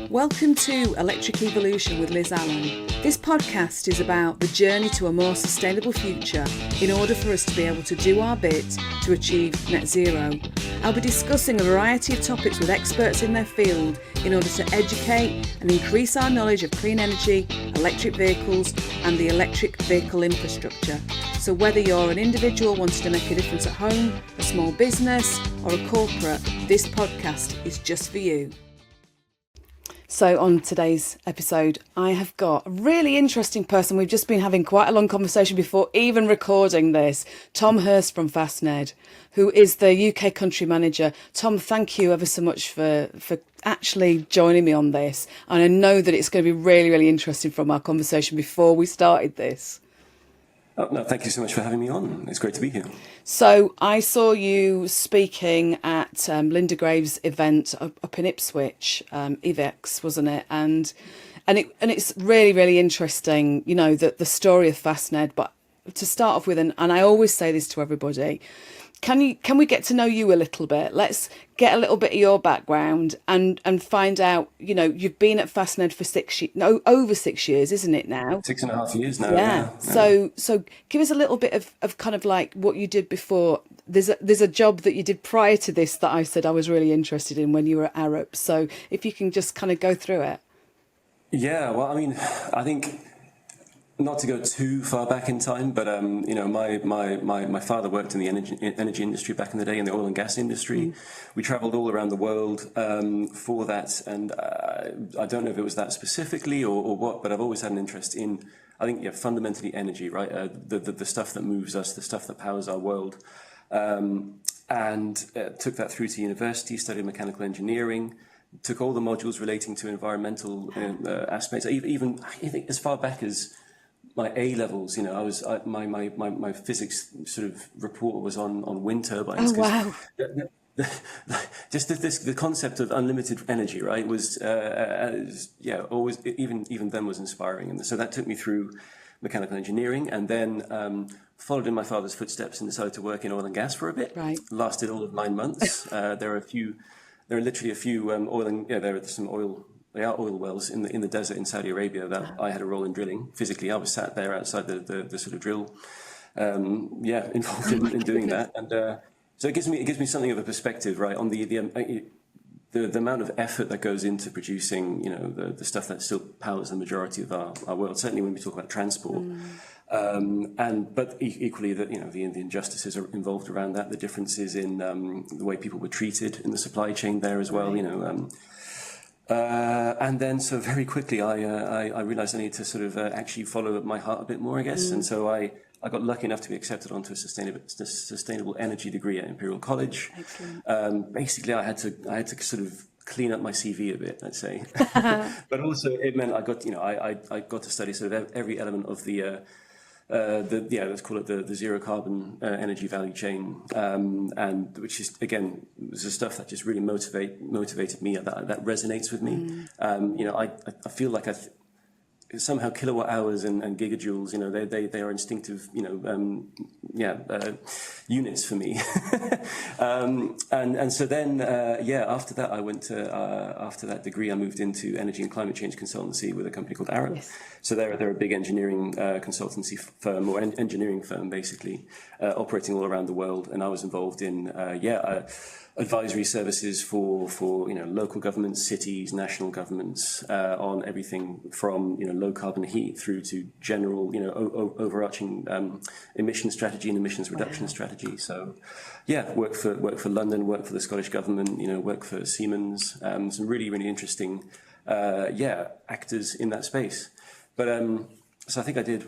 Welcome to Electric Evolution with Liz Allan. This podcast is about the journey to a more sustainable future in order for us to be able to do our bit to achieve net zero. I'll be discussing a variety of topics with experts in their field in order to educate and increase our knowledge of clean energy, electric vehicles and the electric vehicle infrastructure. So whether you're an individual wanting to make a difference at home, a small business or a corporate, this podcast is just for you. So on today's episode, I have got a really interesting person. We've just been having quite a long conversation before even recording this. Tom Hurst from Fastned, who is the UK country manager. Tom, thank you ever so much for actually joining me on this. And I know that it's going to be really, really interesting from our conversation before we started this. Oh, no, thank you so much for having me on. It's great to be here. So I saw you speaking at Linda Graves' event up in Ipswich, EVEX, wasn't it? And it's really, really interesting, you know, the story of Fastned. But to start off with, and I always say this to everybody, can we get to know you a little bit? Let's get a little bit of your background and find out, you know, you've been at Fastned for over 6 years, isn't it now? 6.5 years now. Yeah. So give us a little bit of kind of like what you did before. There's a job that you did prior to this that I said I was really interested in when you were at Arup. So if you can just kind of go through it. Yeah, well, I mean, I think not to go too far back in time, but you know, my father worked in the energy industry back in the day, in the oil and gas industry. We travelled all around the world for that, and I don't know if it was that specifically or what, but I've always had an interest in, I think, yeah, fundamentally energy, right? The stuff that moves us, the stuff that powers our world, and took that through to university, studied mechanical engineering. Took all the modules relating to environmental aspects, even I think as far back as my A levels, you know, my physics sort of report was on wind turbines. Oh wow! Just the concept of unlimited energy, right, was always even then was inspiring, and so that took me through mechanical engineering, and then followed in my father's footsteps and decided to work in oil and gas for a bit. Right. Lasted all of 9 months. There are literally a few there are some oil wells in the desert in Saudi Arabia that I had a role in drilling. Physically, I was sat there outside the sort of drill, involved in doing that, and so it gives me something of a perspective, right, on the amount of effort that goes into producing, you know, the stuff that still powers the majority of our world. Certainly when we talk about transport, but equally that, you know, the injustices are involved around that, the differences in the way people were treated in the supply chain there as well, you know. And then, so very quickly, I realised I needed to sort of actually follow my heart a bit more, I guess. And so I got lucky enough to be accepted onto a sustainable energy degree at Imperial College. Excellent. Basically, I had to sort of clean up my CV a bit, let's say. But also, it meant I got to study sort of every element of let's call it the zero carbon energy value chain, and which is, again, was the stuff that just really motivated me, that resonates with me. You know, I feel like somehow kilowatt hours and gigajoules, you know, they are instinctive, you know, units for me. And so then, after that, I went to, after that degree, I moved into energy and climate change consultancy with a company called Allan. Yes. So they're a big engineering consultancy firm, or engineering firm, basically, operating all around the world. And I was involved in, advisory services for you know, local governments, cities, national governments, on everything from, you know, low carbon heat through to general, you know, overarching emission strategy and emissions reduction strategy. So work for London, work for the Scottish government, you know, work for Siemens, some really, really interesting actors in that space. But so I think I did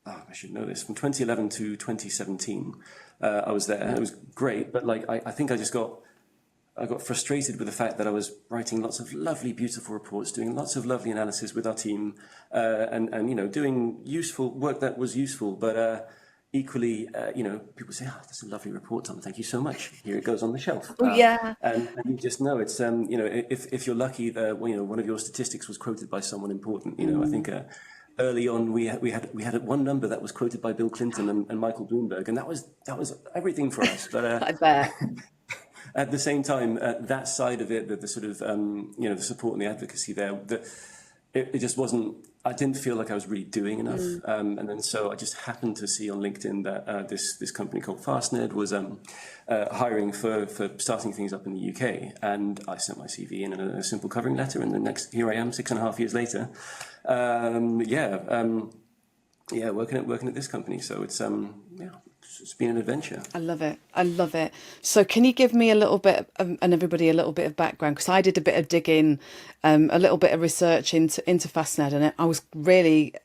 I should know this, from 2011 to 2017. I was there. It was great, but like I think I got frustrated with the fact that I was writing lots of lovely, beautiful reports, doing lots of lovely analysis with our team, and you know, doing useful work that was useful, but equally, you know, people say, "Oh, that's a lovely report, Tom. Thank you so much. Here it goes on the shelf." And you just know it's you know, if you're lucky that, you know, one of your statistics was quoted by someone important. You know, I think. Early on, we had one number that was quoted by Bill Clinton and Michael Bloomberg, and that was everything for us. But I bet. at the same time, that side of it, the sort of, the support and the advocacy there, it just wasn't, I didn't feel like I was really doing enough. And then so I just happened to see on LinkedIn that this company called Fastned was hiring for starting things up in the UK. And I sent my CV in a simple covering letter, and here I am 6.5 years later. Working at this company. So it's been an adventure. I love it. I love it. So can you give me a little bit and everybody a little bit of background? Because I did a bit of digging, a little bit of research into Fastned, and I was really,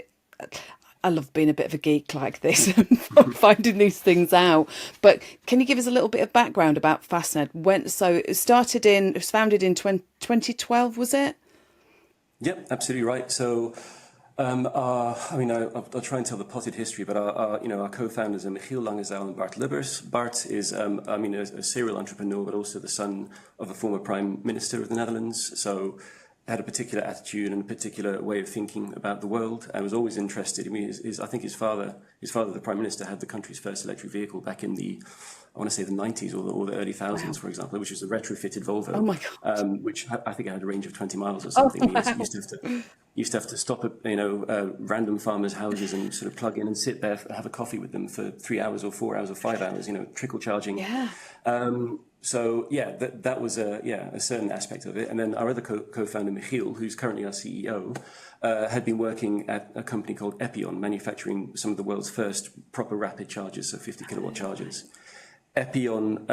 I love being a bit of a geek like this and finding these things out. But can you give us a little bit of background about Fastned? So it was founded in 2012, was it? Yep, absolutely right. So. I'll try and tell the potted history, but our co-founders are Michiel Langezaal and Bart Lubbers. Bart is, a serial entrepreneur, but also the son of a former prime minister of the Netherlands. So had a particular attitude and a particular way of thinking about the world, and was always interested. I mean, I think his father, the prime minister, had the country's first electric vehicle back in the 90s or the early thousands, for example, which was a retrofitted Volvo. Oh my God. Which I think had a range of 20 miles or something. Oh, wow. He used to have to stop at random farmers' houses and sort of plug in and sit there, have a coffee with them for 3 hours or 4 hours or 5 hours. Trickle charging. Yeah. That was a certain aspect of it. And then our other co-founder Michiel, who's currently our CEO, had been working at a company called Epion, manufacturing some of the world's first proper rapid chargers, so 50 kilowatt chargers. Epion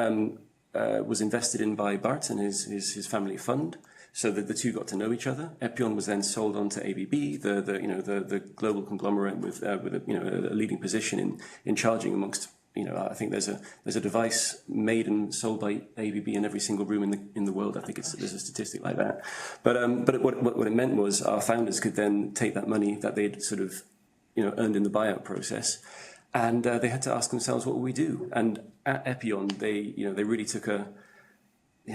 was invested in by Bart and his family fund, so that the two got to know each other. Epion was then sold on to ABB, the global conglomerate with a leading position in charging amongst. I think there's a device made and sold by ABB in every single room in the world. I think there's a statistic like that. But what it meant was our founders could then take that money that they'd sort of earned in the buyout process, and they had to ask themselves, what will we do? And at Epion, they really took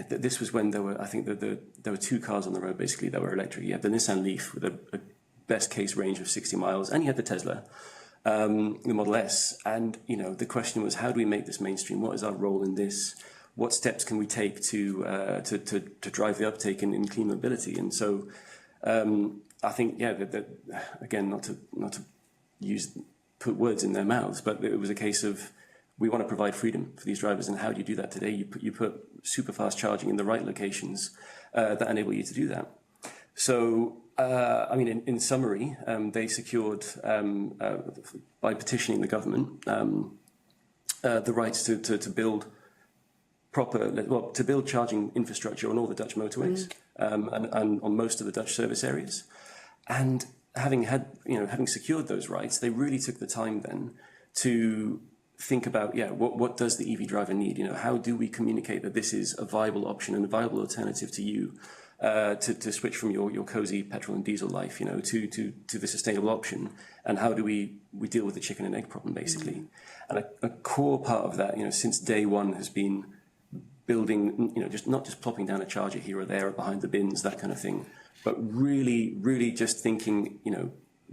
this was when there were two cars on the road basically that were electric. You had the Nissan Leaf with a best case range of 60 miles, and you had the Tesla, the Model S. And the question was, how do we make this mainstream? What is our role in this? What steps can we take to drive the uptake in clean mobility? And so I think that again, not to put words in their mouths, but it was a case of, we want to provide freedom for these drivers, and how do you do that today? You put super fast charging in the right locations that enable you to do that. So, in summary, they secured, by petitioning the government, the rights to build to build charging infrastructure on all the Dutch motorways and on most of the Dutch service areas. And having secured those rights, they really took the time then to think about, what does the EV driver need? How do we communicate that this is a viable option and a viable alternative to you, to switch from your cozy petrol and diesel life, to the sustainable option? And how do we deal with the chicken and egg problem, basically? And a core part of that, since day one, has been building, not just plopping down a charger here or there or behind the bins, that kind of thing, but really, really just thinking,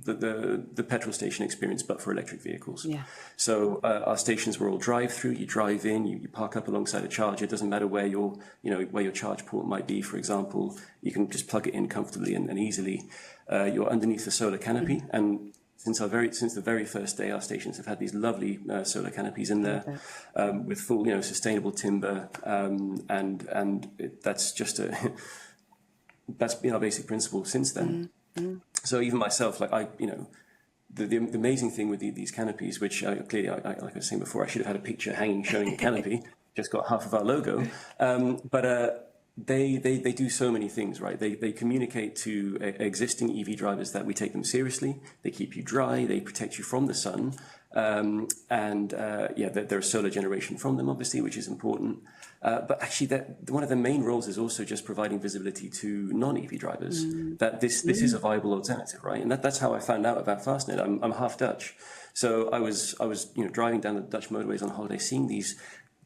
the petrol station experience, but for electric vehicles. Yeah. So our stations were all drive-through. You drive in, you park up alongside a charger. It doesn't matter where your charge port might be, for example. You can just plug it in comfortably and easily. You're underneath the solar canopy, and since the very first day, our stations have had these lovely solar canopies in there with full, sustainable timber, that's just that's been our basic principle since then. So even myself, the amazing thing with these canopies, which clearly, like I was saying before, I should have had a picture hanging showing the canopy, just got half of our logo. But they do so many things, right? They communicate to existing EV drivers that we take them seriously. They keep you dry. They protect you from the sun. There's solar generation from them, obviously, which is important. But actually, one of the main roles is also just providing visibility to non-EV drivers that this is a viable alternative, right? And that's how I found out about Fastned. I'm half Dutch, so I was driving down the Dutch motorways on holiday, seeing these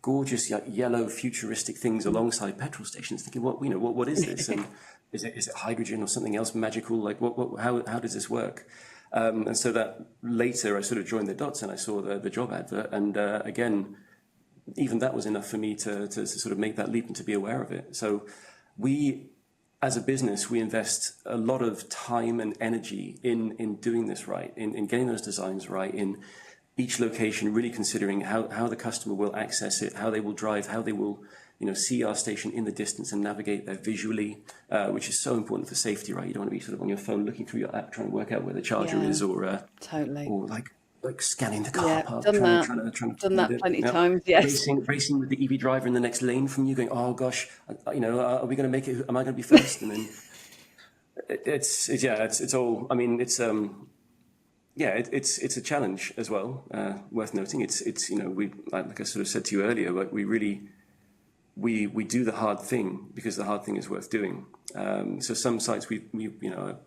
gorgeous yellow futuristic things alongside petrol stations, thinking, what is this? And is it hydrogen or something else magical? Like how does this work? And so that later I sort of joined the dots and I saw the job advert, and again, even that was enough for me to sort of make that leap and to be aware of it. So we, as a business, we invest a lot of time and energy in doing this right, in getting those designs right, in each location, really considering how the customer will access it, how they will drive, how they will see our station in the distance and navigate there visually, which is so important for safety, right? You don't want to be sort of on your phone looking through your app trying to work out where the charger is, or totally, or like scanning the car park, done that. trying to Done find that it. plenty of times. Yes, racing with the EV driver in the next lane from you, going, oh gosh, are we going to make it? Am I going to be first? And then it's all. I mean, it's a challenge as well. Worth noting. It's we, like I sort of said to you earlier, but we really we do the hard thing because the hard thing is worth doing. So some sites we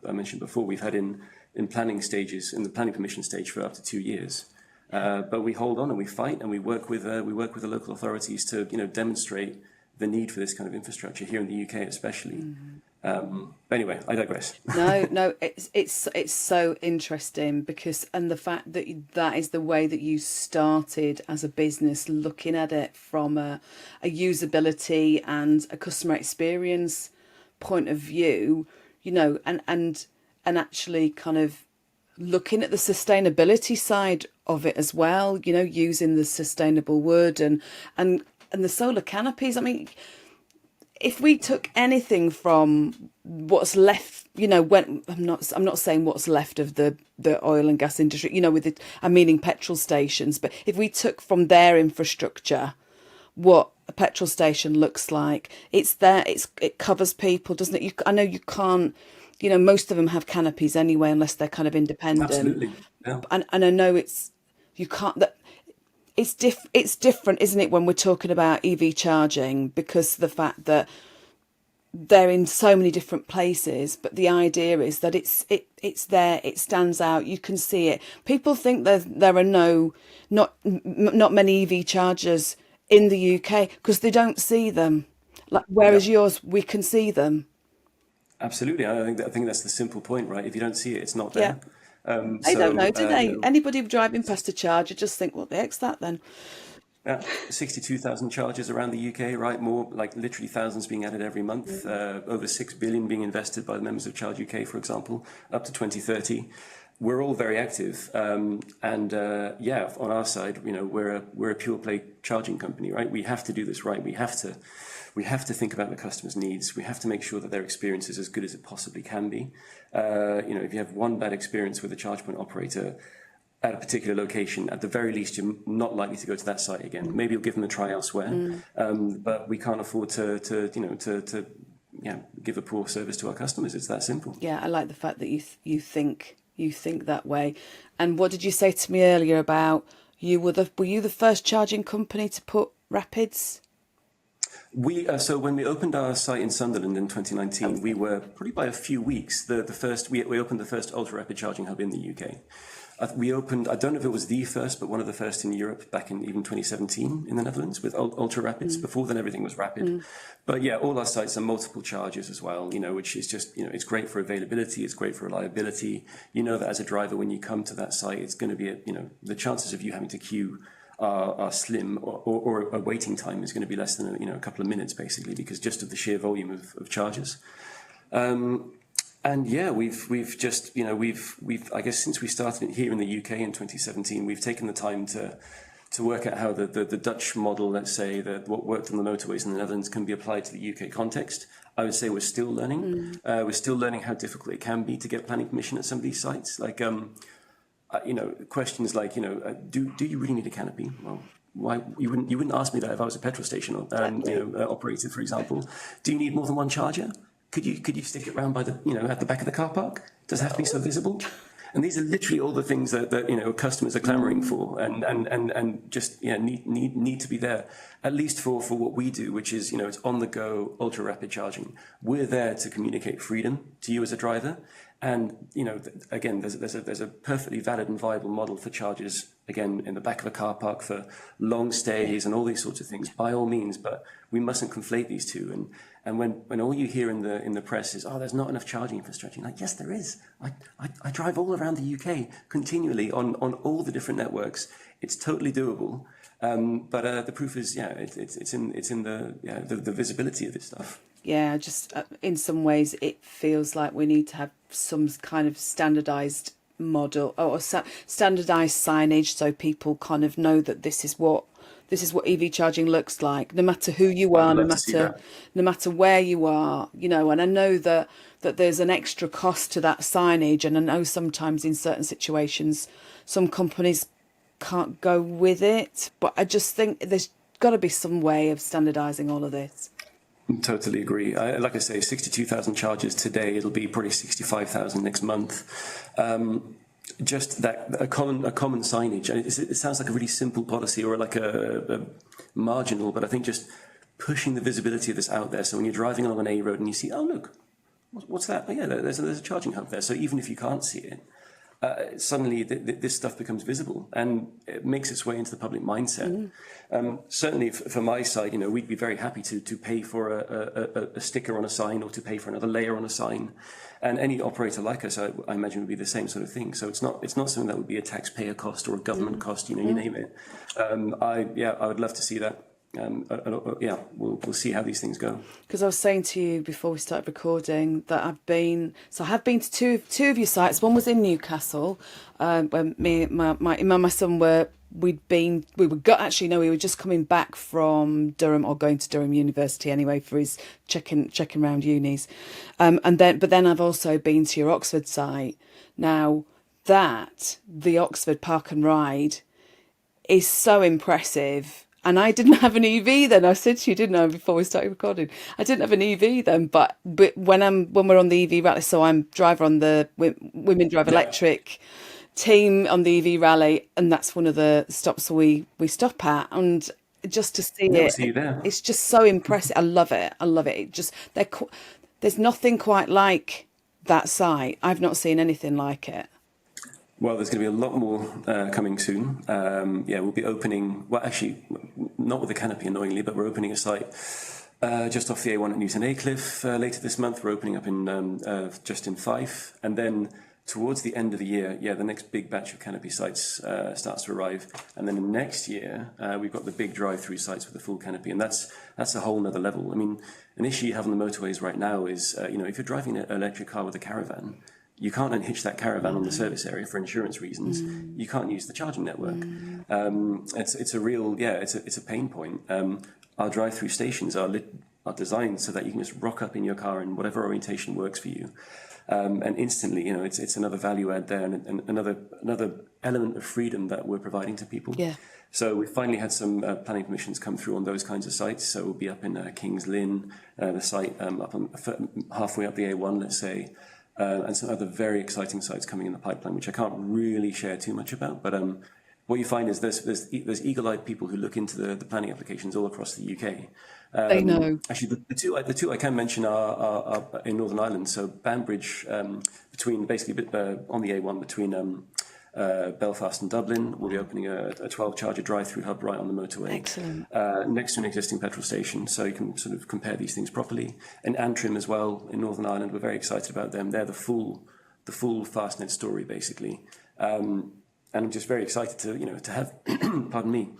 I mentioned before, we've had in planning stages, in the planning permission stage for up to 2 years. But we hold on and we fight and we work with the local authorities to demonstrate the need for this kind of infrastructure here in the UK especially. But anyway, I digress. No, it's so interesting because, and the fact that that is the way that you started as a business, looking at it from a usability and a customer experience point of view, and actually kind of looking at the sustainability side of it as well, using the sustainable wood and the solar canopies. I mean, if we took anything from what's left, when I'm not saying what's left of the oil and gas industry, I'm meaning petrol stations, but if we took from their infrastructure what a petrol station looks like, it's there, it covers people, doesn't it? I know you can't, most of them have canopies anyway, unless they're kind of independent. Absolutely, yeah. And I know you can't. It's different, isn't it, when we're talking about EV charging, because the fact that they're in so many different places, but the idea is that it's there, it stands out, you can see it. People think there are not many EV chargers in the UK because they don't see them. Whereas yours, we can see them. Absolutely, I think that's the simple point, right? If you don't see it, it's not there. They don't know, do they? Anybody driving past a charger just think, what the heck's that then? 62,000 chargers around the UK, right? More, like literally thousands being added every month. Over 6 billion being invested by the members of Charge UK, for example, up to 2030. We're all very active, on our side, we're a pure play charging company, right? We have to do this right. We have to think about the customer's needs. We have to make sure that their experience is as good as it possibly can be. If you have one bad experience with a charge point operator at a particular location, at the very least, you're not likely to go to that site again. Maybe you'll give them a try elsewhere, but we can't afford to give a poor service to our customers. It's that simple. Yeah, I like the fact that you think that way. And what did you say to me earlier about were you the first charging company to put rapids? So when we opened our site in Sunderland in 2019, we were probably by a few weeks the first. We opened the first ultra rapid charging hub in the UK. We opened, I don't know if it was the first, but one of the first in Europe back in even 2017 in the Netherlands with ultra rapids. Before then, everything was rapid. But yeah, all our sites are multiple chargers as well, which is just, it's great for availability. It's great for reliability. That as a driver, when you come to that site, it's going to be, the chances of you having to queue are slim, or a waiting time is going to be less than a couple of minutes, basically, because just of the sheer volume of chargers. And yeah, we've just, I guess since we started it here in the UK in 2017, we've taken the time to work out how the Dutch model, let's say, what worked on the motorways in the Netherlands can be applied to the UK context. I would say we're still learning. We're still learning how difficult it can be to get planning permission at some of these sites. Like, questions like, do you really need a canopy? Well, why you wouldn't ask me that if I was a petrol station operator, for example. Do you need more than one charger? Could you stick it round by the at the back of the car park? Does it have to be so visible? And these are literally all the things that customers are clamoring for, and just need to be there, at least for what we do, which is it's on the go ultra rapid charging. We're there to communicate freedom to you as a driver, and again there's a perfectly valid and viable model for chargers, again in the back of a car park for long stays and all these sorts of things, by all means. But we mustn't conflate these two. And when all you hear in the press is, there's not enough charging infrastructure, like, yes, there is. I drive all around the UK continually on all the different networks. It's totally doable. But the proof is, it's in the visibility of this stuff. Yeah, just in some ways it feels like we need to have some kind of standardized model or standardized signage so people kind of know that this is what EV charging looks like, no matter who you are, no matter where you are, you know. And I know that there's an extra cost to that signage, and I know sometimes in certain situations some companies can't go with it, but I just think there's got to be some way of standardizing all of this. Totally agree. Like I say, 62,000 charges today. It'll be probably 65,000 next month. Just that a common signage. And it sounds like a really simple policy or like a marginal, but I think just pushing the visibility of this out there. So when you're driving along an A road and you see, oh look, what's that? Oh, yeah, there's a charging hub there. So even if you can't see it, suddenly this stuff becomes visible and it makes its way into the public mindset. Certainly for my side, you know, we'd be very happy to pay for a sticker on a sign or to pay for another layer on a sign. And any operator like us, I imagine, would be the same sort of thing. So it's not something that would be a taxpayer cost or a government cost, you know, you name it. I would love to see that. We'll see how these things go. Because I was saying to you before we started recording that I have been to two of your sites. One was in Newcastle, when my son we were just coming back from Durham, or going to Durham University anyway for his checking around unis, but then I've also been to your Oxford site. Now the Oxford Park and Ride is so impressive. And I didn't have an EV then. I said to you, didn't I, before we started recording? I didn't have an EV then, but when we're on the EV rally, so I'm driver on the Women Drive Electric team on the EV rally, and that's one of the stops we stop at, and just to see it's just so impressive. I love it. It just there's nothing quite like that site. I've not seen anything like it. Well, there's going to be a lot more coming soon. We'll be opening, well, actually, not with the canopy, annoyingly, but we're opening a site just off the A1 at Newton Aycliffe later this month. We're opening up in just in Fife. And then towards the end of the year, the next big batch of canopy sites starts to arrive. And then next year, we've got the big drive-through sites with the full canopy. And that's a whole nother level. I mean, an issue you have on the motorways right now is, if you're driving an electric car with a caravan, you can't unhitch that caravan on the service area for insurance reasons. You can't use the charging network. It's a real, it's a pain point. Our drive-through stations are designed so that you can just rock up in your car in whatever orientation works for you. And instantly, you know, it's another value add there and another element of freedom that we're providing to people. Yeah. So we finally had some planning permissions come through on those kinds of sites. So we'll be up in Kings Lynn, the site up on, halfway up the A1, let's say. And some other very exciting sites coming in the pipeline, which I can't really share too much about. But what you find is there's eagle-eyed people who look into the planning applications all across the UK. They know. Actually, the two I can mention are in Northern Ireland. So Banbridge, between basically on the A1 between Belfast and Dublin, we'll be opening a 12-charger drive-through hub right on the motorway. Excellent. Next to an existing petrol station, so you can sort of compare these things properly. And Antrim as well in Northern Ireland, we're very excited about them. They're the full Fastned story, basically. And I'm just very excited to have, pardon me,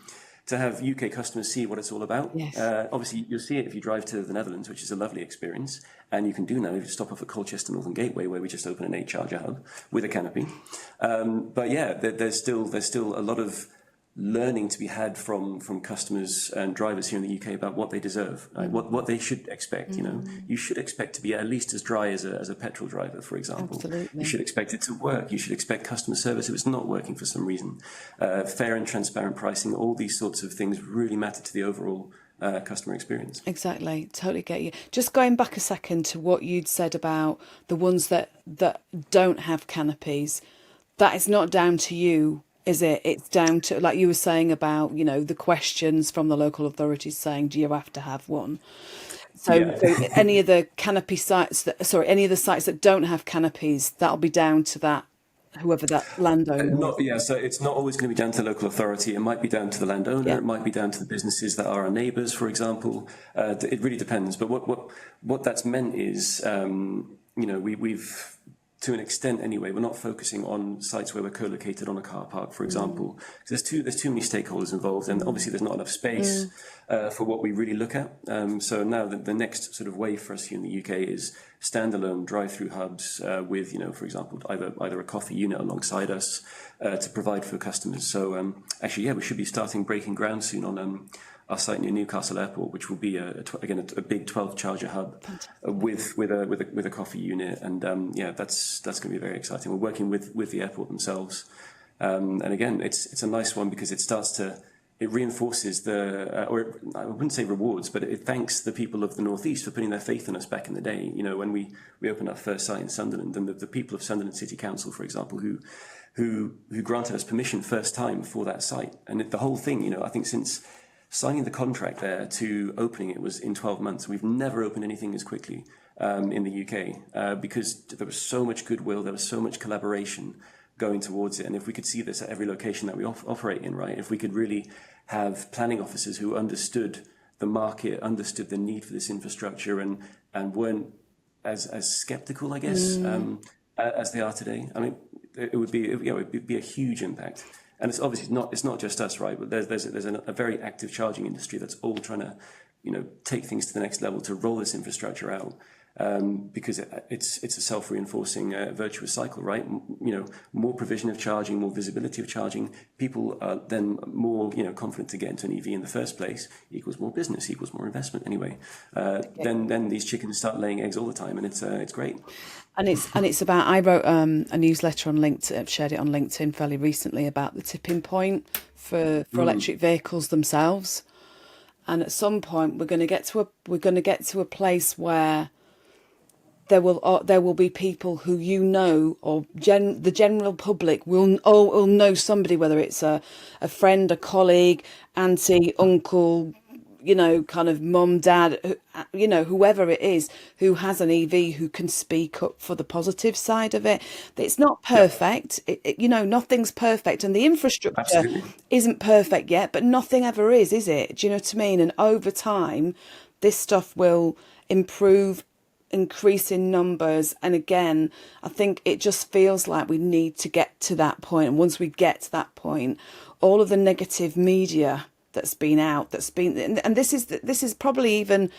to have UK customers see what it's all about. Yes. Obviously, you'll see it if you drive to the Netherlands, which is a lovely experience. And you can do now if you stop off at Colchester Northern Gateway, where we just opened an 8-charger hub with a canopy. But yeah, there's still a lot of learning to be had from customers and drivers here in the UK about what they deserve, what they should expect. You know, you should expect to be at least as dry as a petrol driver, for example. Absolutely. You should expect it to work. You should expect customer service if it's not working for some reason. Fair and transparent pricing. All these sorts of things really matter to the overall customer experience. Exactly. Totally get you. Just going back a second to what you'd said about the ones that don't have canopies, that is not down to you, is it? It's down to, like you were saying about, you know, the questions from the local authorities saying, do you have to have one? So any of the canopy sites any of the sites that don't have canopies, that'll be down to that, whoever that landowner is. So it's not always going to be down to the local authority. It might be down to the landowner. It might be down to the businesses that are our neighbours, for example. It really depends. But what that's meant is, we've to an extent anyway, we're not focusing on sites where we're co-located on a car park, for example. 'Cause there's too many stakeholders involved, and obviously there's not enough space for what we really look at. So now the next sort of wave for us here in the UK is standalone drive-through hubs with, for example, either a coffee unit alongside us to provide for customers. So actually, yeah, we should be starting breaking ground soon on our site near Newcastle Airport, which will be a big 12 charger hub with a coffee unit, and that's going to be very exciting. We're working with the airport themselves, and again, it's a nice one because it reinforces or I wouldn't say rewards, but it thanks the people of the Northeast for putting their faith in us back in the day. When we opened our first site in Sunderland, and the people of Sunderland City Council, for example, who granted us permission first time for that site, and the whole thing, I think since signing the contract there to opening it was in 12 months. We've never opened anything as quickly in the UK because there was so much goodwill, there was so much collaboration going towards it. And if we could see this at every location that we operate in, right, if we could really have planning officers who understood the market, understood the need for this infrastructure, and weren't as skeptical, I guess, as they are today, I mean, it would be a huge impact. And it's obviously it's not just us, right? But there's a very active charging industry that's all trying to, take things to the next level to roll this infrastructure out, because it's a self-reinforcing virtuous cycle, right? More provision of charging, more visibility of charging. People are then more confident to get into an EV in the first place. Equals more business, equals more investment. Anyway, then these chickens start laying eggs all the time, and it's great. And it's about, I wrote a newsletter on LinkedIn, shared it on LinkedIn fairly recently about the tipping point for electric vehicles themselves. And at some point we're going to get to a place where there will be people who or the general public will know somebody, whether it's a friend, a colleague, auntie, uncle, kind of mum, dad, whoever it is who has an EV who can speak up for the positive side of it. It's not perfect. Nothing's perfect, and the infrastructure isn't perfect yet, but nothing ever is it? Do you know what I mean? And over time, this stuff will improve, increase in numbers. And again, I think it just feels like we need to get to that point. And once we get to that point, all of the negative media that's been and this is probably even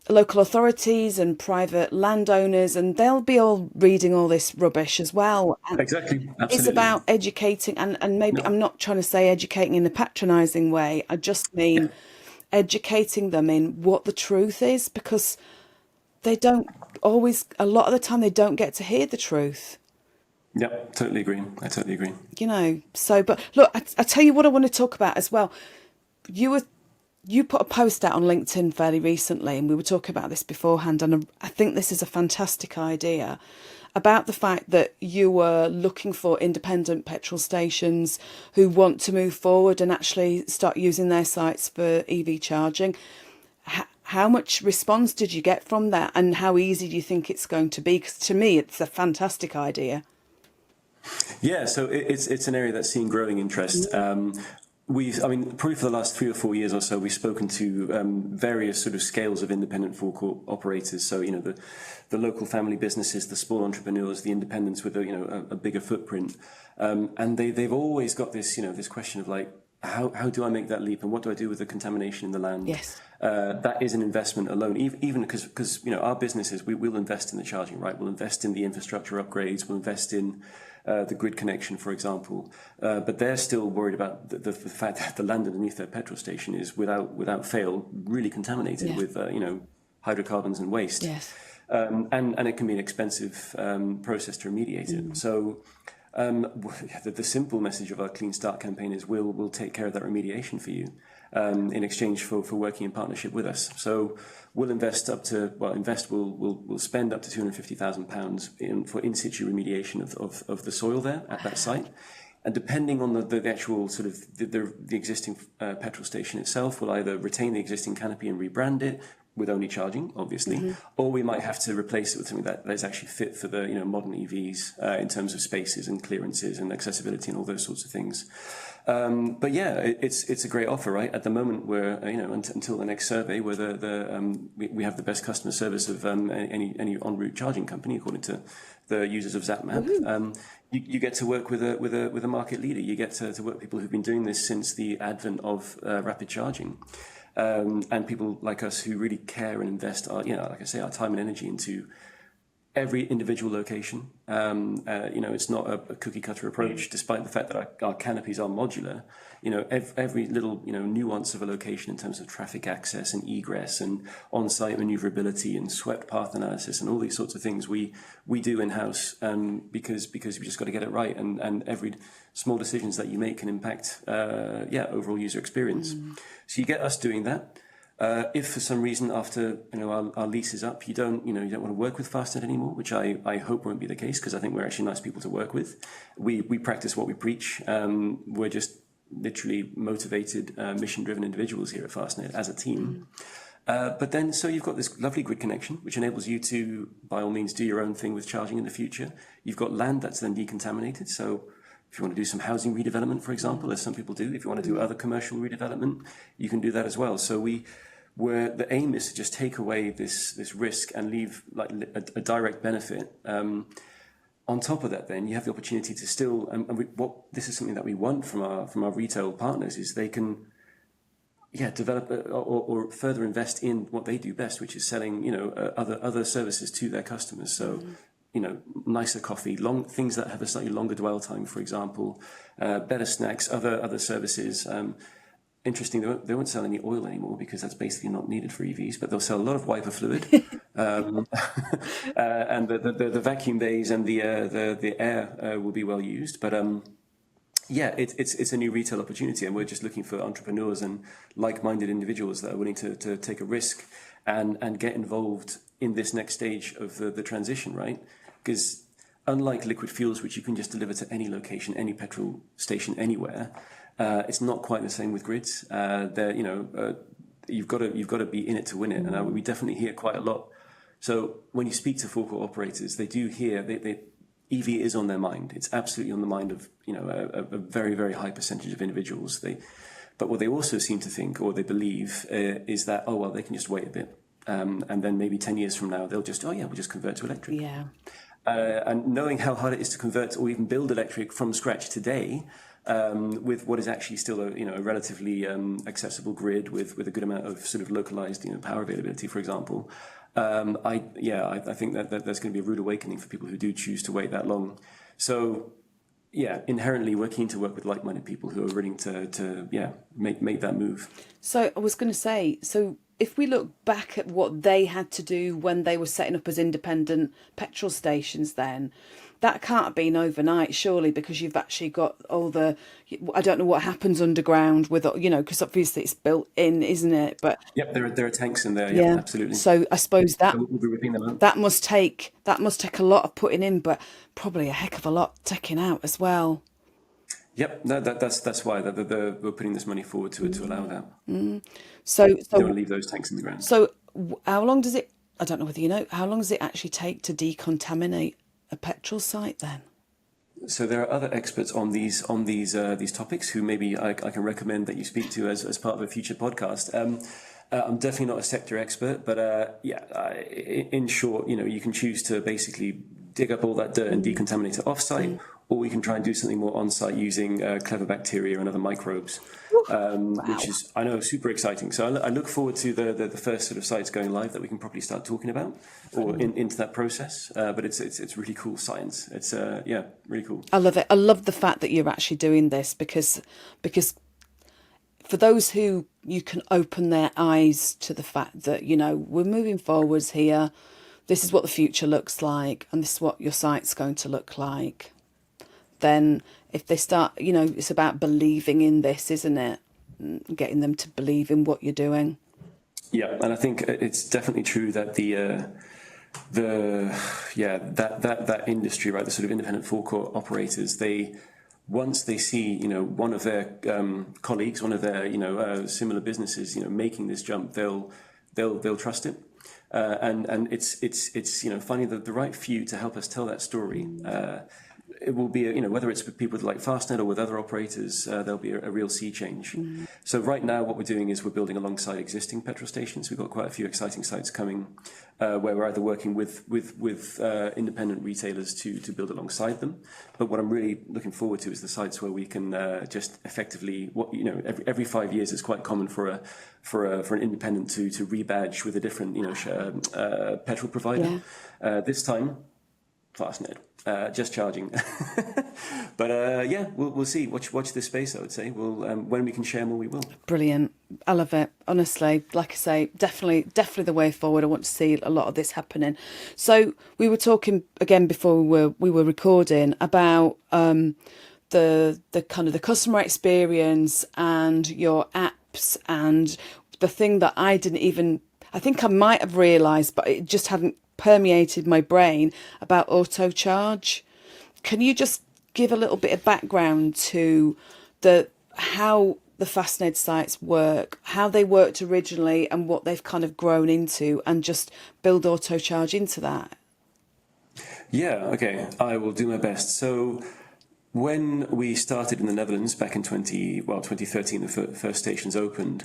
local authorities and private landowners, and they'll be all reading all this rubbish as well. And exactly. Absolutely. It's about educating, and maybe I'm not trying to say educating in a patronising way. I just mean educating them in what the truth is, because they don't always, a lot of the time, they don't get to hear the truth. Yeah, totally agree. I totally agree. But look, I tell you what I want to talk about as well. You put a post out on LinkedIn fairly recently, and we were talking about this beforehand, and I think this is a fantastic idea about the fact that you were looking for independent petrol stations who want to move forward and actually start using their sites for EV charging. How much response did you get from that, and how easy do you think it's going to be? Because to me, it's a fantastic idea. Yeah, so it's an area that's seen growing interest. Probably for the last 3 or 4 years or so, we've spoken to various sort of scales of independent forecourt operators. So, the local family businesses, the small entrepreneurs, the independents with a bigger footprint. And they've always got this, this question of like, how do I make that leap, and what do I do with the contamination in the land? Yes. That is an investment alone, even because our businesses, we'll invest in the charging, right? We'll invest in the infrastructure upgrades, we'll invest in the grid connection, for example, but they're still worried about the fact that the land underneath their petrol station is without fail really contaminated with hydrocarbons and waste. Yes. And it can be an expensive process to remediate it. So the simple message of our Clean Start campaign is we'll take care of that remediation for you in exchange for working in partnership with us. So we'll invest we'll spend up to £250,000 for in situ remediation of the soil there at that site. And depending on the actual sort of the existing petrol station itself, we'll either retain the existing canopy and rebrand it, with only charging, obviously, or we might have to replace it with something that is actually fit for the modern EVs in terms of spaces and clearances and accessibility and all those sorts of things. But yeah, it's a great offer, right? At the moment, we're until the next survey, we're we have the best customer service of any en route charging company, according to the users of ZapMap. You get to work with a market leader. You get to work with people who've been doing this since the advent of rapid charging. And people like us who really care and invest our, like I say, our time and energy into every individual location. It's not a cookie cutter approach, despite the fact that our canopies are modular. Every little, nuance of a location in terms of traffic access and egress and on-site maneuverability and swept path analysis and all these sorts of things we do in-house because we just got to get it right. And every small decisions that you make can impact, overall user experience. So you get us doing that. If for some reason after our lease is up, you don't want to work with Fastned anymore, which I hope won't be the case, because I think we're actually nice people to work with. We practice what we preach. We're just literally motivated, mission-driven individuals here at Fastned as a team. But then, so you've got this lovely grid connection, which enables you to, by all means, do your own thing with charging in the future. You've got land that's then decontaminated, so if you want to do some housing redevelopment, for example, as some people do, if you want to do other commercial redevelopment, you can do that as well. So the aim is to just take away this risk and leave like a direct benefit. On top of that, then you have the opportunity to still, this is something that we want from our retail partners, is they can, develop or further invest in what they do best, which is selling, other services to their customers. So, nicer coffee, things that have a slightly longer dwell time, for example, better snacks, other services. Interesting, they won't sell any oil anymore because that's basically not needed for EVs, but they'll sell a lot of wiper fluid, and the vacuum bays and the air will be well used. But it's a new retail opportunity, and we're just looking for entrepreneurs and like-minded individuals that are willing to take a risk and get involved in this next stage of the transition, right? Because unlike liquid fuels, which you can just deliver to any location, any petrol station, anywhere. It's not quite the same with grids. You've got to be in it to win it, and we definitely hear quite a lot. So when you speak to forecourt operators, they do hear EV is on their mind. It's absolutely on the mind of a very, very high percentage of individuals. But what they also seem to think, or they believe, is that they can just wait a bit, and then maybe 10 years from now they'll just we'll just convert to electric. Yeah. And knowing how hard it is to convert or even build electric from scratch today. With what is actually still a relatively accessible grid with a good amount of sort of localized power availability, for example. I think that there's going to be a rude awakening for people who do choose to wait that long. So inherently we're keen to work with like-minded people who are willing to make that move. So I was going to say, if we look back at what they had to do when they were setting up as independent petrol stations, then that can't have been overnight, surely, because you've actually got all I don't know what happens underground with, because obviously it's built in, isn't it? But yep, there are tanks in there. Yeah, absolutely. So I suppose that we'll be ripping them out. that must take a lot of putting in, but probably a heck of a lot taking out as well. Yep, no, that's why we're putting this money forward to allow that. So don't want to leave those tanks in the ground. So how long does it? I don't know whether you know. How long does it actually take to decontaminate a petrol site then? So there are other experts on these topics who maybe I can recommend that you speak to as part of a future podcast. I'm definitely not a sector expert, but in short, you can choose to basically dig up all that dirt and decontaminate it off-site, or we can try and do something more on-site using clever bacteria and other microbes, which is, I know, super exciting. So I look forward to the first sort of sites going live that we can probably start talking about, or into that process. But it's really cool science. It's really cool. I love it. I love the fact that you're actually doing this because for those who you can open their eyes to the fact that we're moving forwards here. This is what the future looks like, and this is what your site's going to look like. Then if they start, it's about believing in this, isn't it? Getting them to believe in what you're doing. Yeah, and I think it's definitely true that that industry, right, the sort of independent forecourt operators, once they see, one of their colleagues, one of their, similar businesses, making this jump, they'll trust it. And it's finding the right few to help us tell that story. It will be, whether it's with people like Fastned or with other operators, there'll be a real sea change. So right now what we're doing is we're building alongside existing petrol stations. We've got quite a few exciting sites coming where we're either working with independent retailers to build alongside them. But what I'm really looking forward to is the sites where we can just effectively, every 5 years it's quite common for an independent to rebadge with a different petrol provider. Yeah. This time, Fastned. Just charging. But we'll see. Watch this space, I would say. We'll when we can share more, we will. Brilliant. I love it. Honestly, like I say, definitely the way forward. I want to see a lot of this happening. So we were talking again before we were recording about the kind of the customer experience and your apps, and the thing that I think I might have realised, but it just hadn't permeated my brain, about auto charge. Can you just give a little bit of background to how the Fastned sites work, how they worked originally and what they've kind of grown into, and just build auto charge into that? Yeah, okay, I will do my best. So when we started in the Netherlands back in 2013, the first stations opened,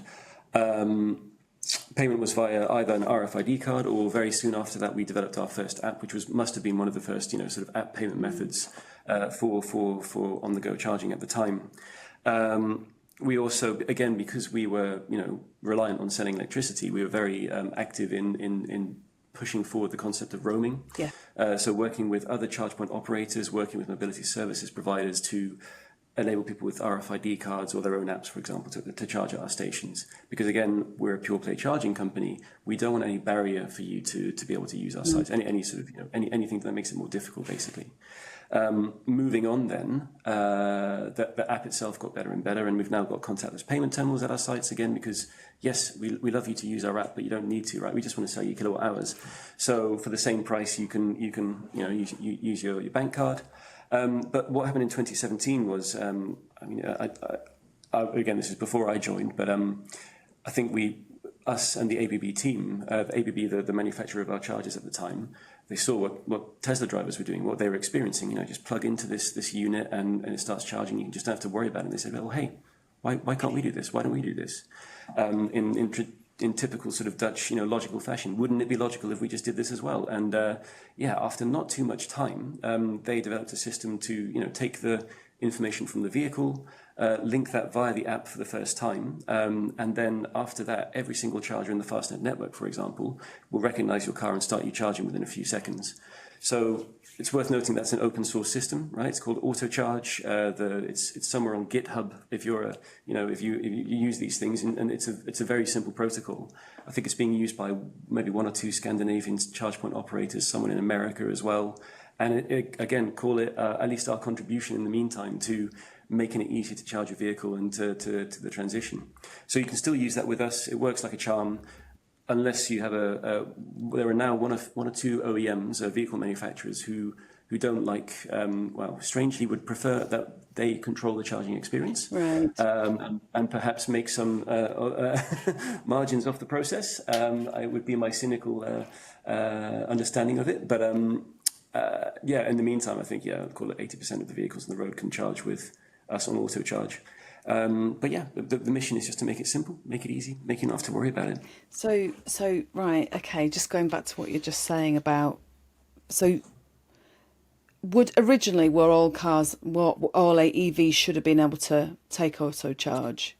payment was via either an RFID card, or very soon after that we developed our first app, which must have been one of the first sort of app payment methods for on-the-go charging at the time. We also, again, because we were reliant on selling electricity, we were very active in pushing forward the concept of roaming. Yeah. So working with other charge point operators, working with mobility services providers to enable people with RFID cards or their own apps, for example, to charge at our stations. Because again, we're a pure play charging company. We don't want any barrier for you to be able to use our sites, any sort of anything that makes it more difficult, basically. Moving on then, the app itself got better and better, and we've now got contactless payment terminals at our sites again, because yes, we love you to use our app, but you don't need to, right? We just want to sell you kilowatt hours. So for the same price, you can use your bank card. But what happened in 2017 was, again, this is before I joined, but I think us and the ABB team, the manufacturer of our chargers at the time, they saw what Tesla drivers were doing, what they were experiencing. Just plug into this unit and it starts charging. You just don't have to worry about it. And they said, well, hey, why can't we do this? Why don't we do this? In typical sort of Dutch, logical fashion, wouldn't it be logical if we just did this as well? And after not too much time, they developed a system to, take the information from the vehicle, link that via the app for the first time, and then after that, every single charger in the Fastned network, for example, will recognize your car and start you charging within a few seconds. So it's worth noting that's an open source system, right? It's called AutoCharge. It's somewhere on GitHub if you're if you use these things, and it's a very simple protocol. I think it's being used by maybe one or two Scandinavian charge point operators, someone in America as well. And again, call it at least our contribution in the meantime to making it easier to charge your vehicle and to the transition. So you can still use that with us. It works like a charm. Unless you have there are now one or two OEMs, vehicle manufacturers, who don't like, strangely would prefer that they control the charging experience, right? And perhaps make some margins off the process. It would be my cynical understanding of it, but in the meantime, I think I'd call it 80% of the vehicles on the road can charge with us on auto charge. The mission is just to make it simple, make it easy, make you not have to worry about it. So right, okay, just going back to what you're just saying about, so were all EVs should have been able to take auto charge?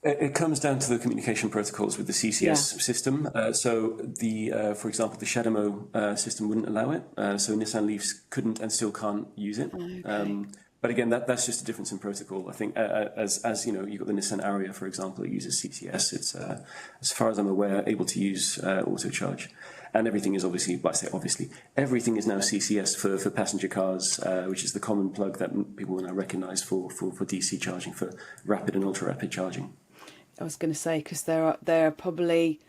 It comes down to the communication protocols with the CCS system. For example, the Shademo system wouldn't allow it. So Nissan Leafs couldn't and still can't use it. Okay. But again, that's just a difference in protocol. I think as you've got the Nissan Ariya, for example, it uses CCS. It's, as far as I'm aware, able to use auto charge. And everything is everything is now CCS for passenger cars, which is the common plug that people will now recognise for DC charging, for rapid and ultra rapid charging. I was going to say, because there are probably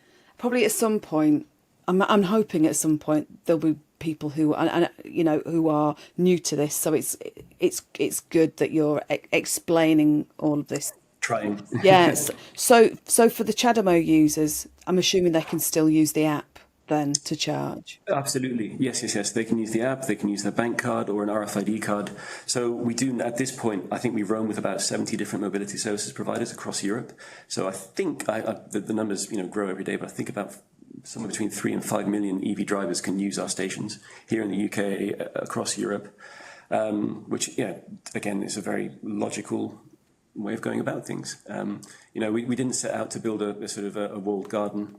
at some point, I'm hoping at some point there'll be people who are new to this. So it's good that you're explaining all of this. trying. Yes. So for the CHAdeMO users, I'm assuming they can still use the app then to charge. Absolutely. Yes. They can use the app, they can use their bank card or an RFID card. So we do, at this point, I think we roam with about 70 different mobility services providers across Europe. So I think the numbers, grow every day, but I think about somewhere between 3 and 5 million EV drivers can use our stations here in the UK, across Europe, which, again, is a very logical way of going about things. We didn't set out to build a sort of a walled garden.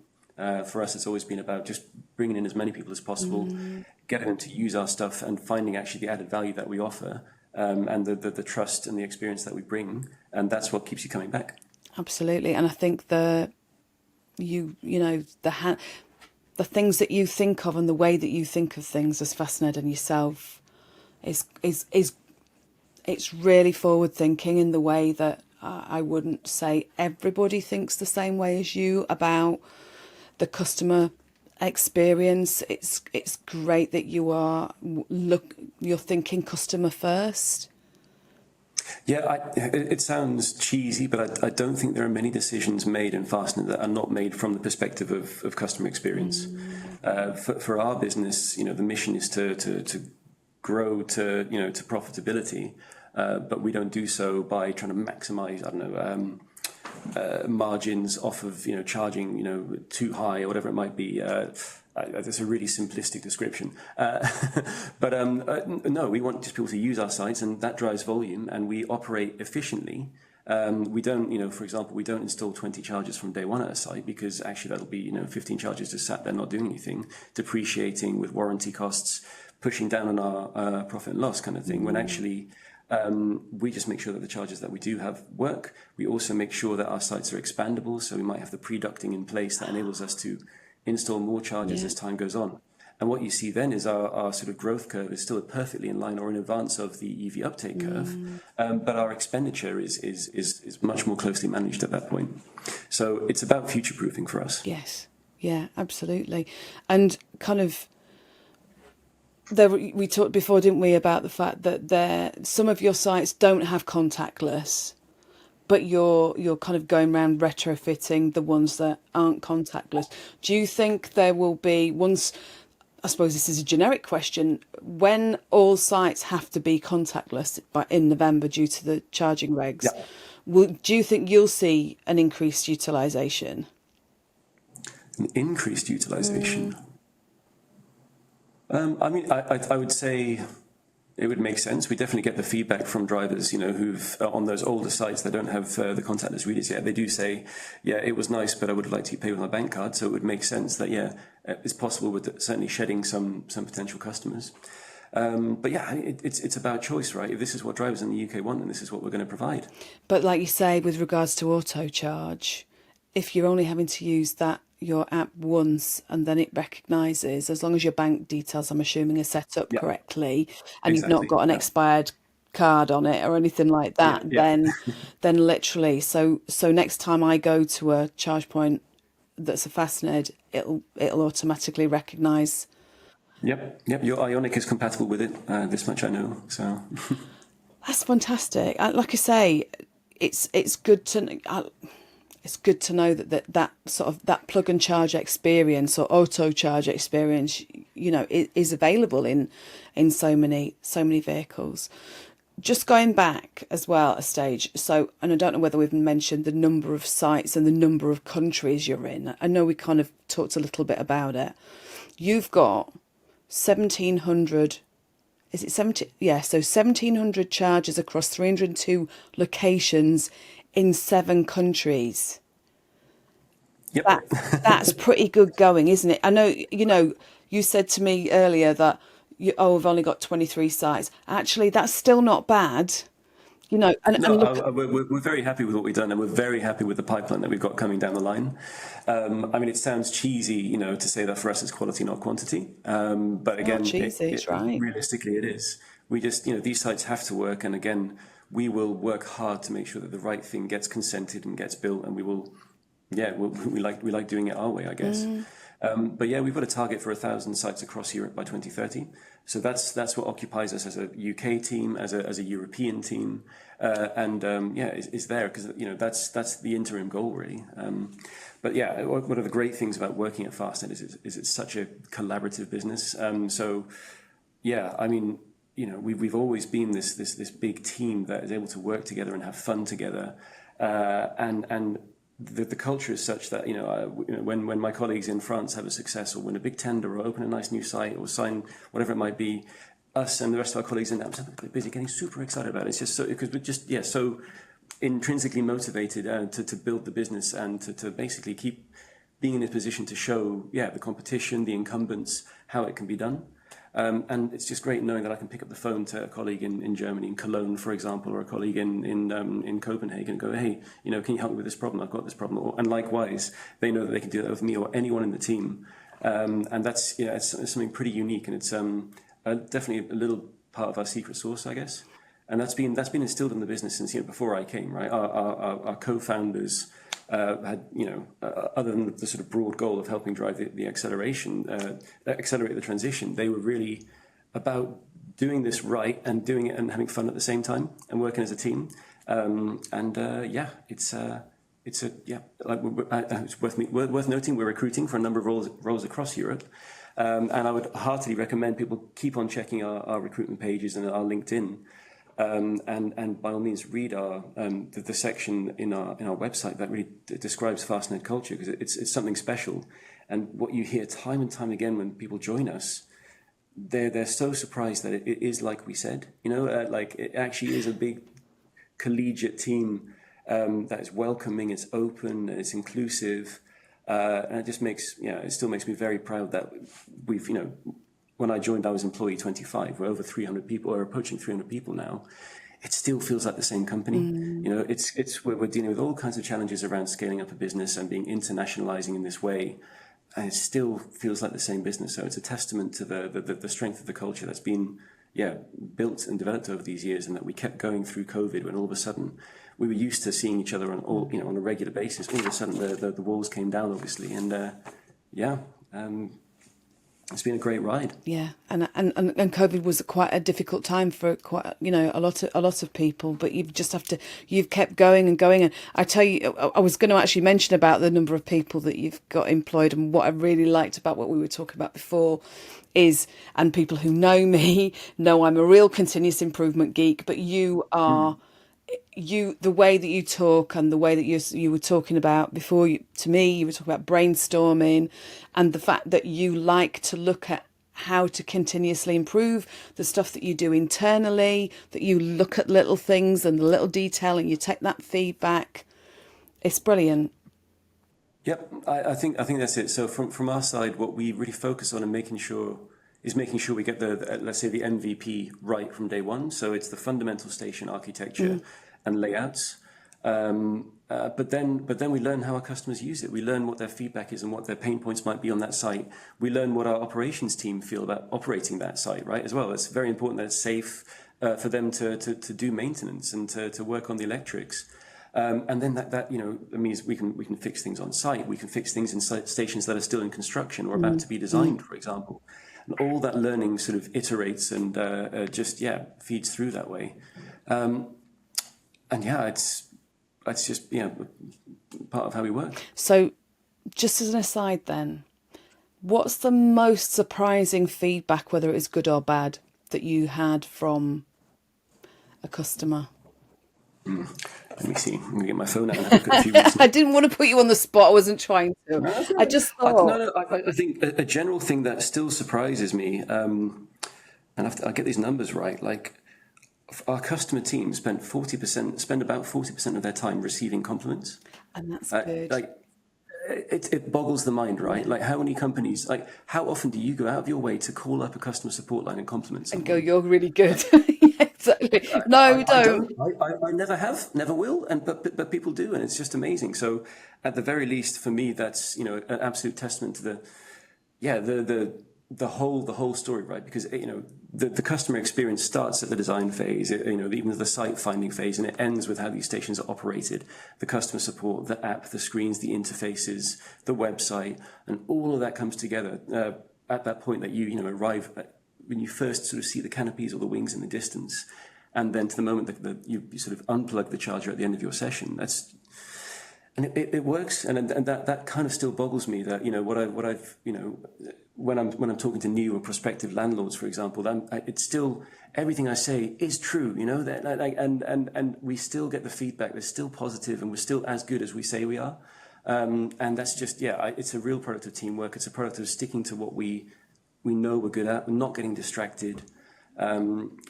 For us, it's always been about just bringing in as many people as possible, getting them to use our stuff, and finding actually the added value that we offer, and the trust and the experience that we bring, and that's what keeps you coming back. Absolutely, and I think the things that you think of and the way that you think of things as Fastned and yourself is it's really forward thinking in the way that I wouldn't say everybody thinks the same way as you about the customer experience. It's great that you're thinking customer first. Yeah, it sounds cheesy, but I don't think there are many decisions made in Fastned that are not made from the perspective of customer experience. For our business, the mission is to grow to profitability, but we don't do so by trying to maximize, margins off of charging too high or whatever it might be. That's a really simplistic description, but no, we want just people to use our sites, and that drives volume, and we operate efficiently. We don't, for example, we don't install 20 chargers from day one at a site, because actually that'll be 15 chargers just sat there not doing anything, depreciating with warranty costs, pushing down on our profit and loss kind of thing. When actually we just make sure that the chargers that we do have work. We also make sure that our sites are expandable, so we might have the pre-ducting in place that enables us to install more chargers as time goes on. And what you see then is our sort of growth curve is still perfectly in line or in advance of the EV uptake curve, but our expenditure is much more closely managed at that point. So it's about future-proofing for us. Yes, yeah, absolutely. And kind of, we talked before, didn't we, about the fact that some of your sites don't have contactless, but you're kind of going around retrofitting the ones that aren't contactless. Do you think there will be, once, I suppose this is a generic question, when all sites have to be contactless in November due to the charging regs, do you think you'll see an increased utilisation? An increased utilisation? I would say it would make sense. We definitely get the feedback from drivers, who've on those older sites that don't have the contactless readers yet. They do say, it was nice, but I would have liked to pay with my bank card. So it would make sense that, it's possible, with certainly shedding some potential customers. But it's about choice, right? If this is what drivers in the UK want, then this is what we're going to provide. But like you say, with regards to auto charge, if you're only having to use your app once and then it recognises, as long as your bank details, I'm assuming, are set up correctly, and you've not got an expired card on it or anything like that, then literally, so next time I go to a charge point that's a Fastned, it'll automatically recognise. Yep. Your Ionic is compatible with it. This much I know. So that's fantastic. Like I say, it's good to. It's good to know that sort of that plug and charge experience or auto charge experience, is available in so many vehicles. Just going back as well a stage. So, and I don't know whether we've mentioned the number of sites and the number of countries you're in. I know we kind of talked a little bit about it. You've got 1,700. Is it 17? Yeah. So 1,700 chargers across 302 locations in 7 countries. Yep. That's pretty good going, isn't it? I know, you said to me earlier that, we've only got 23 sites. Actually, that's still not bad. We're very happy with what we've done, and we're very happy with the pipeline that we've got coming down the line. It sounds cheesy, to say that for us it's quality, not quantity. But again, it's right. Realistically, it is. We just, these sites have to work, and again, we will work hard to make sure that the right thing gets consented and gets built, and we will, we like doing it our way, I guess. But yeah, we've got a target for 1,000 sites across Europe by 2030. So that's what occupies us as a UK team, as a European team, is there because that's the interim goal really. But yeah, one of the great things about working at Fastned is it's such a collaborative business. So yeah, I mean, we've always been this big team that is able to work together and have fun together, and the culture is such that when my colleagues in France have a success or win a big tender or open a nice new site or sign whatever it might be, us and the rest of our colleagues in Amsterdam are busy getting super excited about it. It's just so because we're just so intrinsically motivated to build the business and to basically keep being in a position to show the competition, the incumbents, how it can be done. And it's just great knowing that I can pick up the phone to a colleague in Germany, in Cologne, for example, or a colleague in Copenhagen and go, hey, can you help me with this problem? I've got this problem. And likewise, they know that they can do that with me or anyone in the team. And that's, it's something pretty unique. And it's definitely a little part of our secret sauce, I guess. And that's been instilled in the business since, before I came, right? Our co-founders had, other than the sort of broad goal of helping drive the accelerate the transition, they were really about doing this right and doing it and having fun at the same time and working as a team. It's worth noting we're recruiting for a number of roles across Europe. And I would heartily recommend people keep on checking our recruitment pages and our LinkedIn. And by all means, read the section in our website that really describes Fastned culture, because it's something special. And what you hear time and time again when people join us, they're so surprised that it is like we said. Like it actually is a big collegiate team that is welcoming, it's open, it's inclusive, and it just makes it still makes me very proud that we've when I joined, I was employee 25. We're over 300 people, or approaching 300 people now. It still feels like the same company. We're dealing with all kinds of challenges around scaling up a business and being internationalizing in this way, and it still feels like the same business. So it's a testament to the strength of the culture that's been built and developed over these years, and that we kept going through COVID when all of a sudden we were used to seeing each other on a regular basis. All of a sudden the walls came down, obviously, and it's been a great ride. Yeah, and COVID was quite a difficult time for a lot of people. But you've kept going and going. And I tell you, I was going to actually mention about the number of people that you've got employed. And what I really liked about what we were talking about before is, and people who know me know I'm a real continuous improvement geek. But you are. The way that you talk and the way that you were talking about before, to me, you were talking about brainstorming, and the fact that you like to look at how to continuously improve the stuff that you do internally, that you look at little things and the little detail and you take that feedback. It's brilliant. Yep, I think that's it. So from our side, what we really focus on and making sure we get the let's say the MVP right from day one. So it's the fundamental station architecture and layouts. But then we learn how our customers use it. We learn what their feedback is and what their pain points might be on that site. We learn what our operations team feel about operating that site, right? As well, it's very important that it's safe for them to do maintenance and to work on the electrics. And then that means we can fix things on site. We can fix things in stations that are still in construction or about to be designed, for example. And all that learning sort of iterates and feeds through that way. It's just part of how we work. So, just as an aside, then, what's the most surprising feedback, whether it is good or bad, that you had from a customer? Let me see. I'm going to get my phone out and have a look at a few I didn't want to put you on the spot. I wasn't trying to. I just thought. I think a general thing that still surprises me, and I get these numbers right, like our customer team spend about 40% of their time receiving compliments. And that's good. It boggles the mind, right? Like how many companies, how often do you go out of your way to call up a customer support line and compliment someone? And go, you're really good. Exactly. No, we don't. I never have, never will, but people do, and it's just amazing. So at the very least, for me, that's an absolute testament to the whole story, right? Because the customer experience starts at the design phase, even the site finding phase, and it ends with how these stations are operated, the customer support, the app, the screens, the interfaces, the website, and all of that comes together at that point that you arrive at, when you first sort of see the canopies or the wings in the distance, and then to the moment that you sort of unplug the charger at the end of your session. It works, and that kind of still boggles me that what I've when I'm talking to new or prospective landlords, for example, it's still everything I say is true, and we still get the feedback. They're still positive, and we're still as good as we say we are, and that's just it's a real product of teamwork. It's a product of sticking to what we know we're good at, not getting distracted.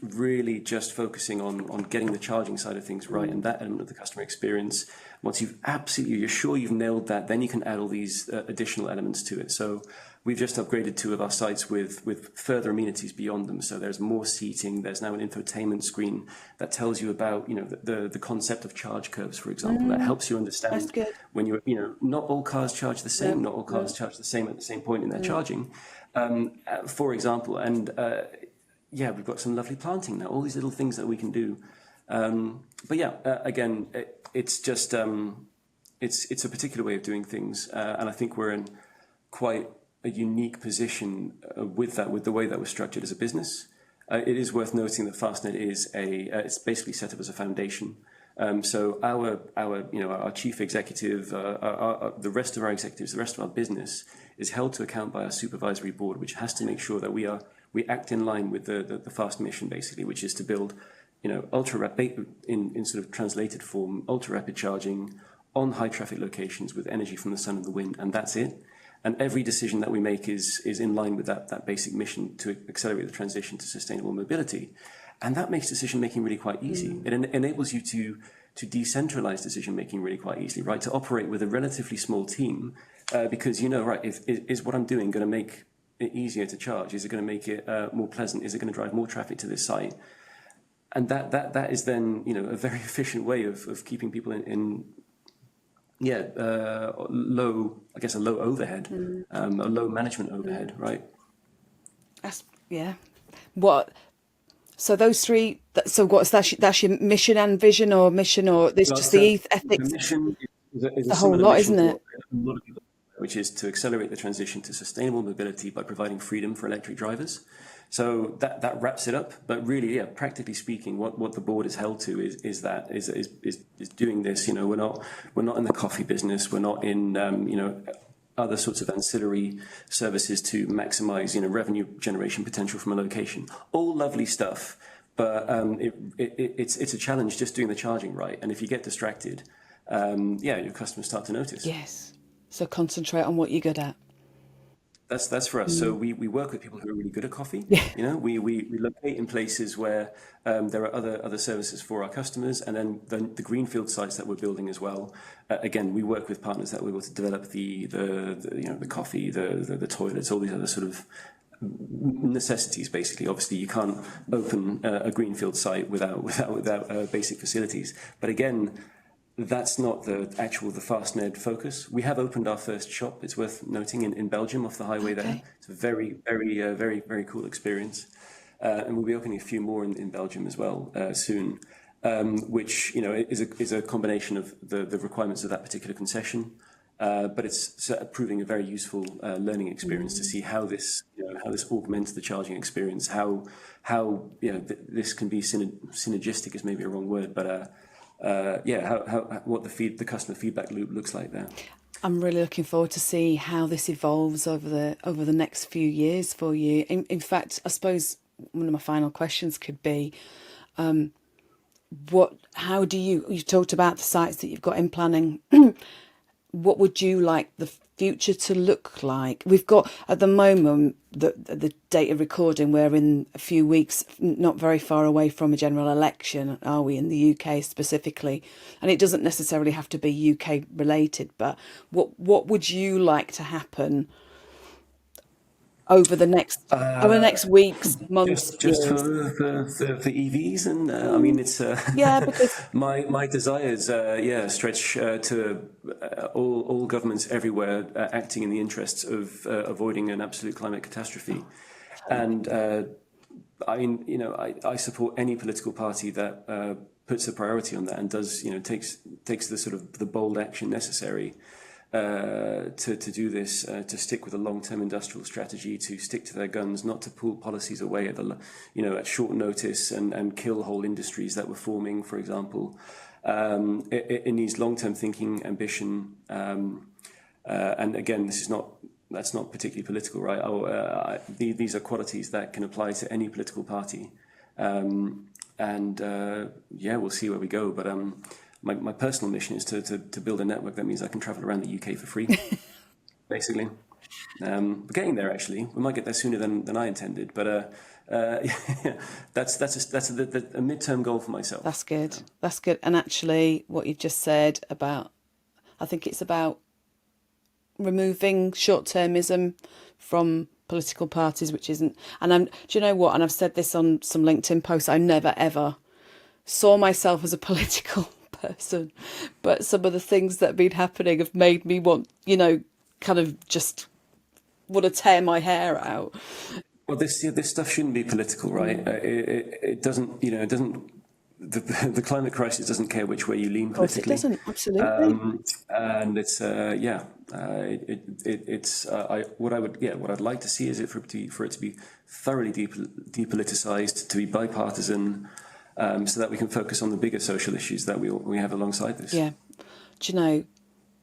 Really just focusing on getting the charging side of things right, and that element of the customer experience. Once you're sure you've nailed that, then you can add all these additional elements to it. So we've just upgraded 2 of our sites with further amenities beyond them. So there's more seating. There's now an infotainment screen that tells you about the concept of charge curves, for example. That helps you understand when not all cars charge the same, not all cars charge the same at the same point in their charging, for example. And we've got some lovely planting now, all these little things that we can do. Again, it's just, it's a particular way of doing things. And I think we're in quite a unique position with the way that we're structured as a business. It is worth noting that Fastned is it's basically set up as a foundation. So our chief executive, the rest of our executives, the rest of our business is held to account by our supervisory board, which has to make sure that we act in line with the FAST mission, basically, which is to build, ultra rapid, in sort of translated form, ultra rapid charging on high traffic locations with energy from the sun and the wind, and that's it. And every decision that we make is in line with that basic mission to accelerate the transition to sustainable mobility. And that makes decision making really quite easy. It enables you to decentralize decision making really quite easily, right? To operate with a relatively small team, because is what I'm doing going to make it easier to charge? Is it going to make it more pleasant? Is it going to drive more traffic to this site? And that is then a very efficient way of keeping people in low overhead, a low management overhead, right? What? So those 3. So what's that? That's your mission and vision, or there's just the ethics. The mission is the whole lot, isn't it? Which is to accelerate the transition to sustainable mobility by providing freedom for electric drivers. So that wraps it up. But really, practically speaking, what the board is held to is doing this. We're not in the coffee business. We're not in other sorts of ancillary services to maximize revenue generation potential from a location. All lovely stuff, but it's a challenge just doing the charging right. And if you get distracted, your customers start to notice. Yes. So concentrate on what you're good at. That's for us. So we work with people who are really good at coffee. We locate in places where there are other services for our customers, and then the greenfield sites that we're building as well. Again, we work with partners that we're able to develop the coffee, the toilets, all these other sort of necessities. Basically, obviously, you can't open a greenfield site without basic facilities. But again, that's not the Fastned focus. We have opened our first shop, it's worth noting, in Belgium off the highway there. It's a very, very, very, very cool experience. And we'll be opening a few more in Belgium as well soon, which is a combination of the requirements of that particular concession. But it's proving a very useful learning experience to see how this augments the charging experience, how this can be synergistic is maybe a wrong word, but what the customer feedback loop looks like there. I'm really looking forward to see how this evolves over the next few years for you. In fact, I suppose one of my final questions could be, how do you talked about the sites that you've got in planning. What would you like the future to look like? We've got at the moment the date of recording, we're in a few weeks, not very far away from a general election, are we, in the UK specifically? And it doesn't necessarily have to be UK related, but what would you like to happen over the next weeks, months, just for the EVs, and I mean it's because my desires stretch to all governments everywhere acting in the interests of avoiding an absolute climate catastrophe, and I mean, I support any political party that puts a priority on that and does, takes the sort of the bold action necessary to do this, to stick with a long-term industrial strategy, to stick to their guns, not to pull policies away at short notice and kill whole industries that were forming, for example. It needs long-term thinking, ambition, and again, that's not particularly political, right? These are qualities that can apply to any political party, and we'll see where we go. But my personal mission is to build a network that means I can travel around the UK for free, basically. We're getting there, actually. We might get there sooner than I intended, but that's a midterm goal for myself. That's good. That's good. And actually, what you've just said about, I think it's about removing short-termism from political parties, which isn't. And do you know what? And I've said this on some LinkedIn posts. I never ever saw myself as a political person, but some of the things that have been happening have made me want, kind of just want to tear my hair out. Well, this stuff shouldn't be political, right? It doesn't. It doesn't. The climate crisis doesn't care which way you lean politically. Of course it doesn't, absolutely. And it's what I'd like to see is for it to be thoroughly depoliticized, to be bipartisan, so that we can focus on the bigger social issues that we have alongside this. Yeah, do you know,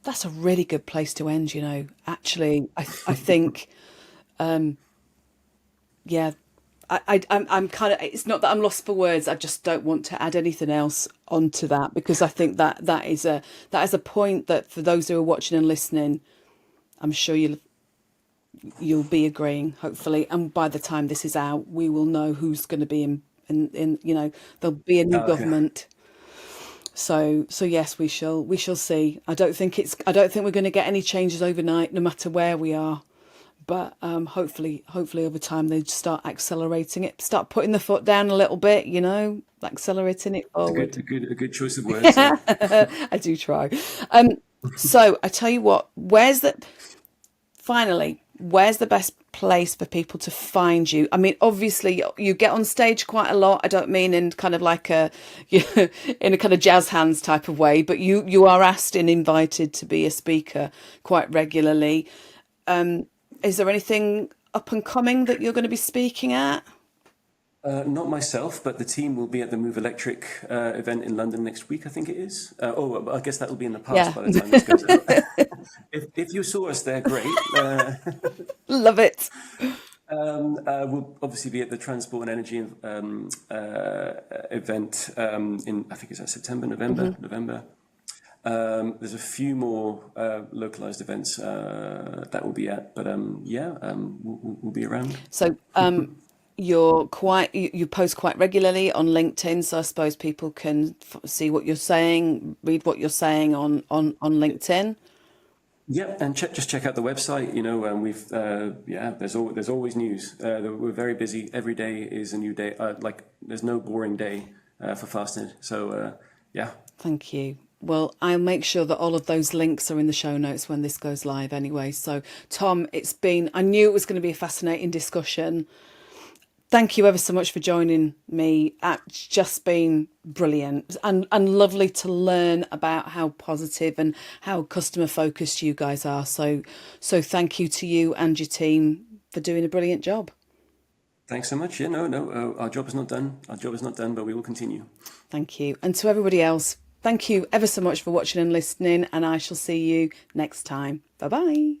that's a really good place to end. Actually, I think, I'm kind of, it's not that I'm lost for words. I just don't want to add anything else onto that, because I think that is a point that for those who are watching and listening, I'm sure you'll be agreeing, hopefully. And by the time this is out, we will know who's going to be in there'll be a new government. So yes, we shall see. I don't think we're going to get any changes overnight, no matter where we are. But hopefully over time they start accelerating it, start putting the foot down a little bit, accelerating it forward. A good choice of words. Yeah. I do try. So I tell you what, where's the best place for people to find you? I mean, obviously you get on stage quite a lot. I don't mean in kind of like in a kind of jazz hands type of way, but you are asked and invited to be a speaker quite regularly. Is there anything up and coming that you're going to be speaking at? Not myself, but the team will be at the Move Electric event in London next week, I think it is. I guess that will be in the past by the time this goes out. If you saw us there, great. Love it. We'll obviously be at the Transport and Energy event in, I think it's September, November. There's a few more localized events that we'll be at, but we'll be around. So you post quite regularly on LinkedIn, so I suppose people can see what you're saying, read what you're saying on LinkedIn. Yeah, and just check out the website. We've there's always news. We're very busy. Every day is a new day. There's no boring day for Fastned. So Thank you. Well, I'll make sure that all of those links are in the show notes when this goes live anyway. So, Tom, I knew it was going to be a fascinating discussion. Thank you ever so much for joining me. It's just been brilliant and lovely to learn about how positive and how customer focused you guys are. So thank you to you and your team for doing a brilliant job. Thanks so much. Yeah, our job is not done. Our job is not done, but we will continue. Thank you. And to everybody else, thank you ever so much for watching and listening, and I shall see you next time. Bye-bye.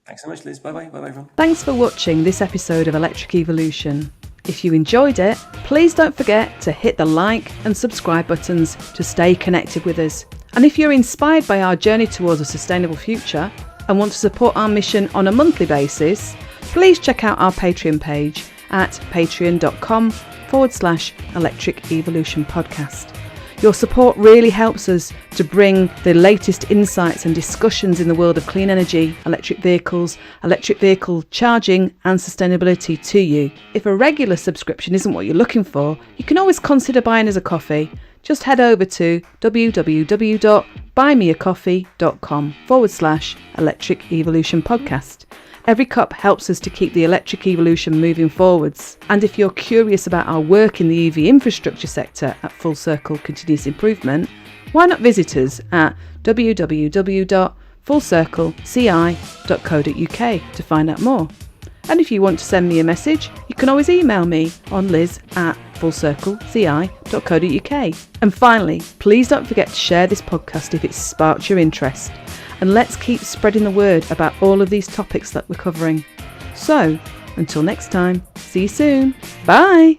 Thanks so much, Liz. Bye-bye. Bye-bye, everyone. Thanks for watching this episode of Electric Evolution. If you enjoyed it, please don't forget to hit the like and subscribe buttons to stay connected with us. And if you're inspired by our journey towards a sustainable future and want to support our mission on a monthly basis, please check out our Patreon page at patreon.com/Electric Evolution Podcast. Your support really helps us to bring the latest insights and discussions in the world of clean energy, electric vehicles, electric vehicle charging and sustainability to you. If a regular subscription isn't what you're looking for, you can always consider buying us a coffee. Just head over to www.buymeacoffee.com/Electric Evolution Podcast. Every cup helps us to keep the electric evolution moving forwards. And if you're curious about our work in the EV infrastructure sector at Full Circle Continuous Improvement, why not visit us at www.fullcircleci.co.uk to find out more. And if you want to send me a message, you can always email me on liz@fullcircleci.co.uk. And finally, please don't forget to share this podcast if it's sparked your interest. And let's keep spreading the word about all of these topics that we're covering. So, until next time, see you soon. Bye!